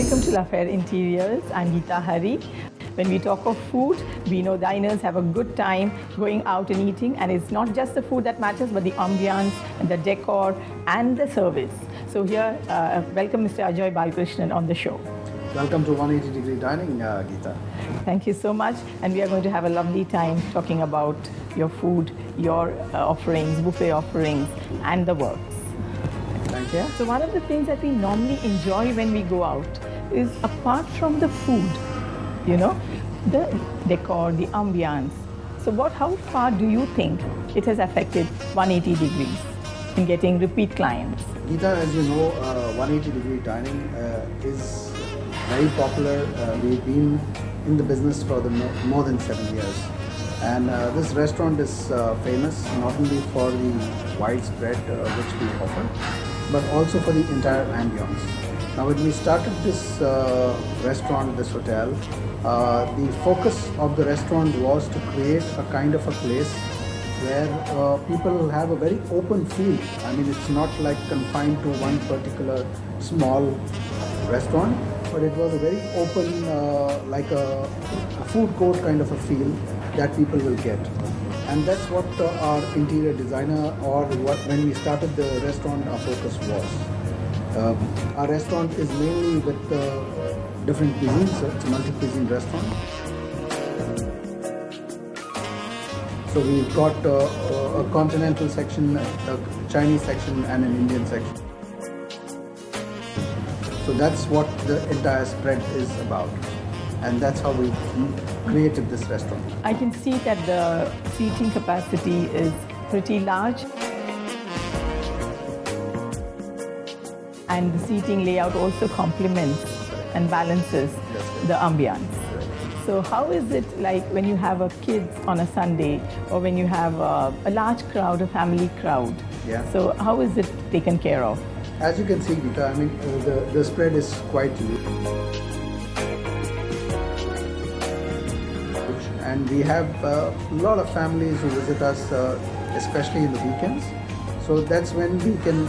Welcome to Affaire Interiors. I'm Geeta Hari. When we talk of food, we know diners have a good time going out and eating, and it's not just the food that matters, but the ambiance and the decor and the service. So here, welcome Mr. Ajay Balkrishnan on the show. Welcome to 180 Degree Dining, Geeta. Thank you so much, and we are going to have a lovely time talking about your food, your offerings, buffet offerings, and the works. Thank you. So one of the things that we normally enjoy when we go out is, apart from the food, the decor, the ambiance. So how far do you think it has affected 180 degrees in getting repeat clients? Geeta, as you know, 180 Degree Dining is very popular. We've been in the business for more than 7 years. And this restaurant is famous not only for the widespread which we offer, but also for the entire ambience. Now, when we started this restaurant, this hotel, the focus of the restaurant was to create a kind of a place where people have a very open feel. I mean, it's not like confined to one particular small restaurant, but it was a very open, like a food court kind of a feel that people will get. And that's what our interior designer, or when we started the restaurant, our focus was. Our restaurant is mainly with different cuisines, so it's a multi-cuisine restaurant. So we've got a continental section, a Chinese section, and an Indian section. So that's what the entire spread is about. And that's how we created this restaurant. I can see that the seating capacity is pretty large. And the seating layout also complements and balances the ambience. So how is it like when you have kids on a Sunday, or when you have a large crowd, a family crowd? Yeah. So how is it taken care of? As you can see, Geeta, I mean, the spread is quite huge. And we have a lot of families who visit us, especially in the weekends. So that's when we can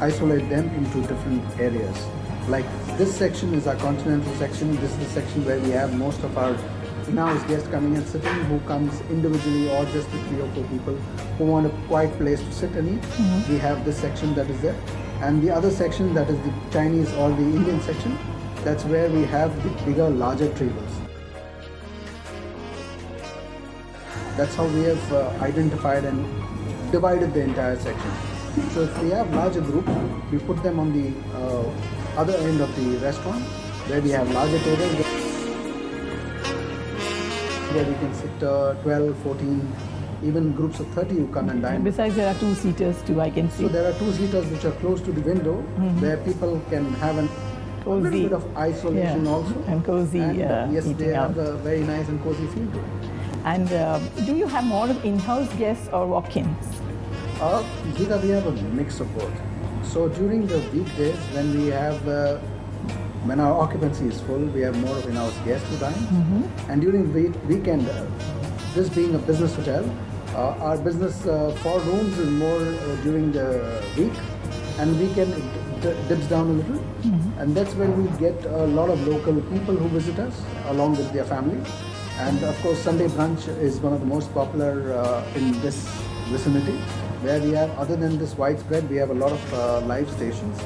isolate them into different areas. Like this section is our continental section. This is the section where we have most of our in-house guests coming and sitting, who comes individually or just with 3 or 4 people who want a quiet place to sit and eat. Mm-hmm. We have this section that is there. And the other section, that is the Chinese or the Indian section, that's where we have the bigger, larger tables. That's how we have identified and divided the entire section. So if we have larger groups, we put them on the other end of the restaurant, where we have larger tables, where we can sit 12, 14, even groups of 30 who come and dine. Besides, there are 2-seaters too, I can see. So there are 2-seaters which are close to the window, where people can have a little bit of isolation also. And cozy yes, they out. have a very nice and cozy feel to it. And do you have more of in-house guests or walk-ins? Geeta, we have a mix of both. So during the weekdays, when we have, when our occupancy is full, we have more of in-house guests who dine. Mm-hmm. And during the weekend, this being a business hotel, our business for rooms is more during the week, and weekend it dips down a little. Mm-hmm. And that's when we get a lot of local people who visit us along with their family. And of course, Sunday brunch is one of the most popular in this vicinity, where we have, other than this widespread, we have a lot of live stations.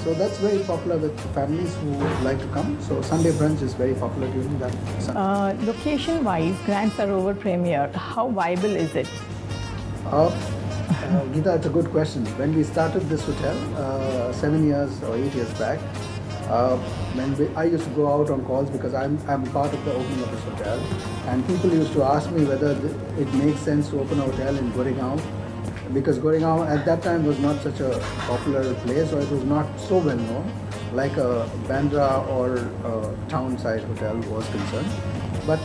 So that's very popular with families who like to come. So Sunday brunch is very popular during that Sunday. Location-wise, Grand Sarovar Premier, how viable is it? Geeta, it's a good question. When we started this hotel 7 years or 8 years back, I used to go out on calls because I'm part of the opening of this hotel, and people used to ask me whether it makes sense to open a hotel in Goregaon, because Goregaon at that time was not such a popular place, or it was not so well known like a Bandra or a townside hotel was concerned. But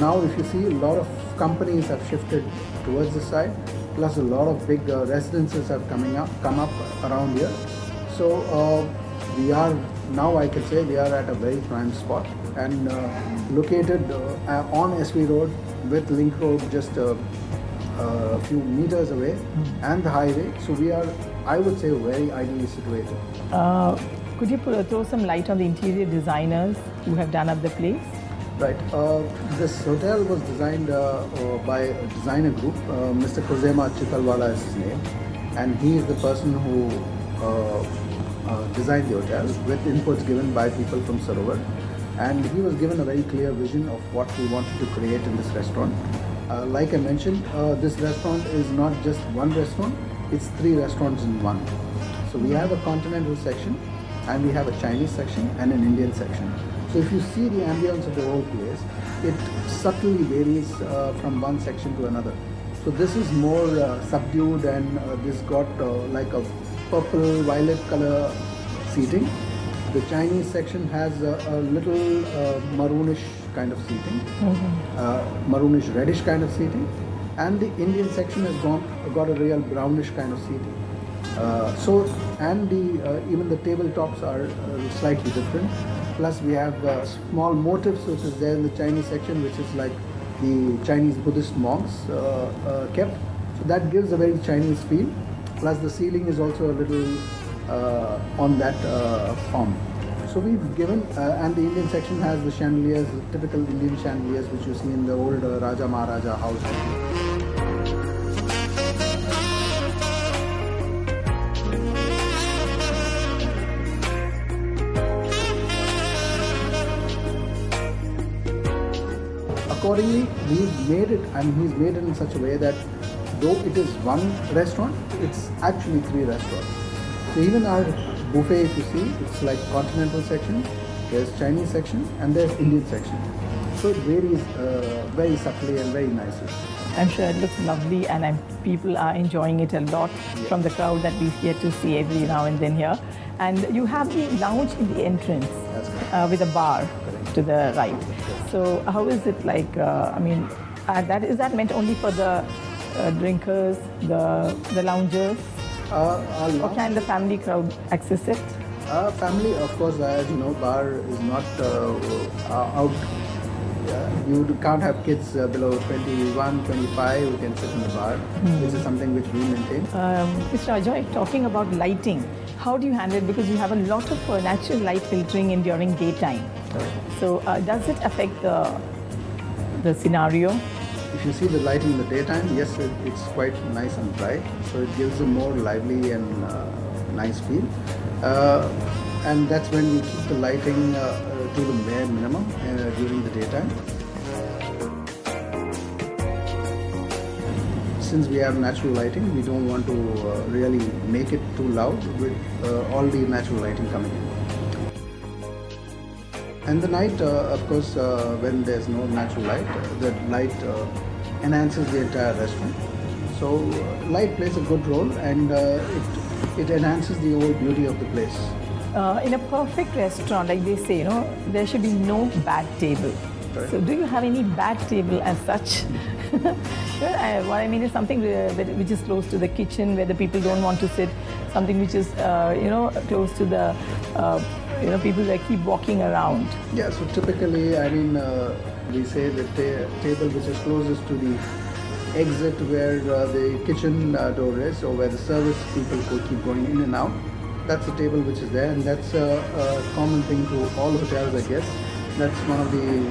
now if you see, a lot of companies have shifted towards this side, plus a lot of big residences have come up around here. So we are now, I can say, we are at a very prime spot, and located on SV Road with Link Road just a few meters away, and the highway. So we are, I would say, very ideally situated. Could you throw some light on the interior designers who have done up the place? Right. This hotel was designed by a designer group. Mr. Kozema Chitalwala is his name, and he is the person who designed the hotel with inputs given by people from Sarovar. And he was given a very clear vision of what we wanted to create in this restaurant. Like I mentioned, this restaurant is not just one restaurant, it's 3 restaurants in one. So we have a continental section, and we have a Chinese section and an Indian section. So if you see the ambience of the whole place, it subtly varies from one section to another. So this is more subdued, and this got like a purple violet color seating. The Chinese section has a little maroonish kind of seating, maroonish reddish kind of seating, and the Indian section has got a real brownish kind of seating. Even the tabletops are slightly different. Plus we have small motifs which is there in the Chinese section, which is like the Chinese Buddhist monks kept. So that gives a very Chinese feel. Plus the ceiling is also a little on that form. So we've given, and the Indian section has the chandeliers, the typical Indian chandeliers which you see in the old Raja Maharaja house. Accordingly, we've made it, and he's made it in such a way that though it is one restaurant, it's actually 3 restaurants. So even our buffet, if you see, it's like continental section, there's Chinese section, and there's Indian section. So it varies very subtly and very nicely. I'm sure it looks lovely, and people are enjoying it a lot from the crowd that we get to see every now and then here. And you have the lounge in the entrance with a bar to the right. So how is it like? Is that meant only for the drinkers, the loungers? Or can the family crowd access it? Family, of course, as you know, bar is not out. You can't have kids below 21, 25 who can sit in the bar, which is something which we maintain. Mr. Ajoy, talking about lighting, how do you handle it? Because you have a lot of natural light filtering in during daytime. So does it affect the scenario? If you see the lighting in the daytime, yes, it's quite nice and bright. So it gives a more lively and nice feel. And that's when we keep the lighting to the bare minimum during the daytime. Since we have natural lighting, we don't want to really make it too loud with all the natural lighting coming in. And the night, of course, when there's no natural light, the light enhances the entire restaurant. So light plays a good role, and it enhances the whole beauty of the place. In a perfect restaurant, like they say, there should be no bad table. Correct. So do you have any bad table as such? What I mean is something which is close to the kitchen, where the people don't want to sit, something which is close to the people that keep walking around. Yeah, so typically, we say the table which is closest to the exit where the kitchen door is, or where the service people keep going in and out. That's the table which is there, and that's a common thing to all hotels, I guess. That's one of the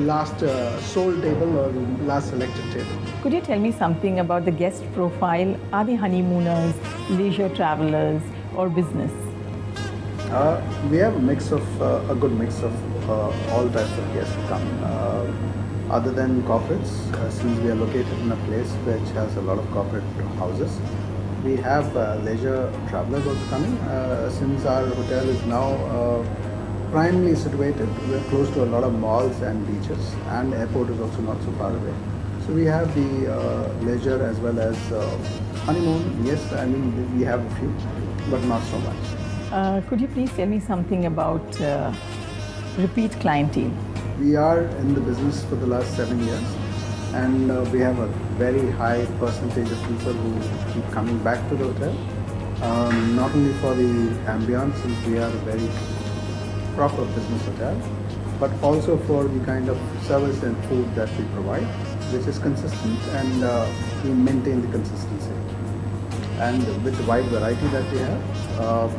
last sold table or last selected table. Could you tell me something about the guest profile? Are they honeymooners, leisure travelers, or business? We have a good mix of all types of guests who come. Other than corporates, since we are located in a place which has a lot of corporate houses, we have leisure travelers also coming. Since our hotel is now primarily situated, we're close to a lot of malls and beaches, and airport is also not so far away. So we have the leisure as well as honeymoon. Yes, we have a few, but not so much. Could you please tell me something about repeat clientele? We are in the business for the last 7 years, and we have a very high percentage of people who keep coming back to the hotel. Not only for the ambience, since we are a very proper business hotel, but also for the kind of service and food that we provide, which is consistent, and we maintain the consistency. And with the wide variety that we have,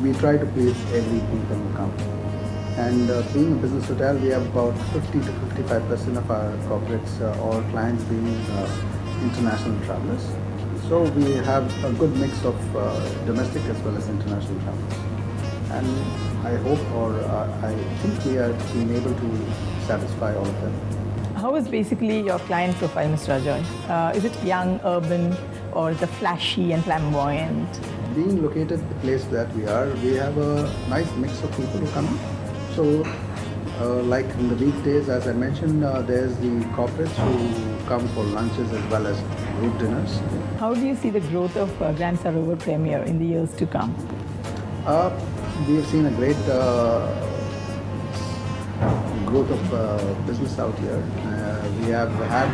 we try to please every people who come. And being a business hotel, we have about 50 to 55% of our corporates or clients being international travelers. So we have a good mix of domestic as well as international travelers. And I hope or I think we are being able to satisfy all of them. How is basically your client profile, Mr. Ajoy? Is it young, urban, or the flashy and flamboyant? Being located the place that we are, we have a nice mix of people who come in. So, like in the weekdays, as I mentioned, there's the corporates who come for lunches as well as group dinners. How do you see the growth of Grand Sarovar Premier in the years to come? We have seen a great growth of business out here. We have had,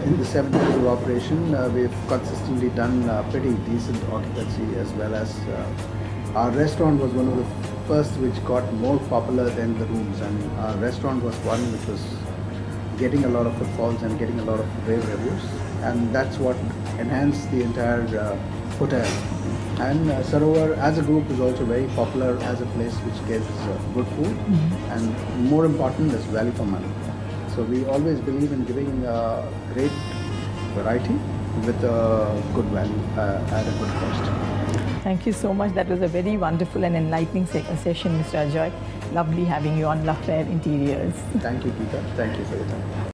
in the 7 years of operation, we've consistently done pretty decent occupancy, as well as our restaurant was one of the first which got more popular than the rooms, and our restaurant was one which was getting a lot of footfalls and getting a lot of rave reviews, and that's what enhanced the entire hotel. And Sarovar as a group is also very popular as a place which gives good food, and more important is value for money. So we always believe in giving great variety with a good value at a good cost. Thank you so much. That was a very wonderful and enlightening session, Mr. Ajoy. Lovely having you on Affaire Interiors. Thank you, Peter. Thank you for your time.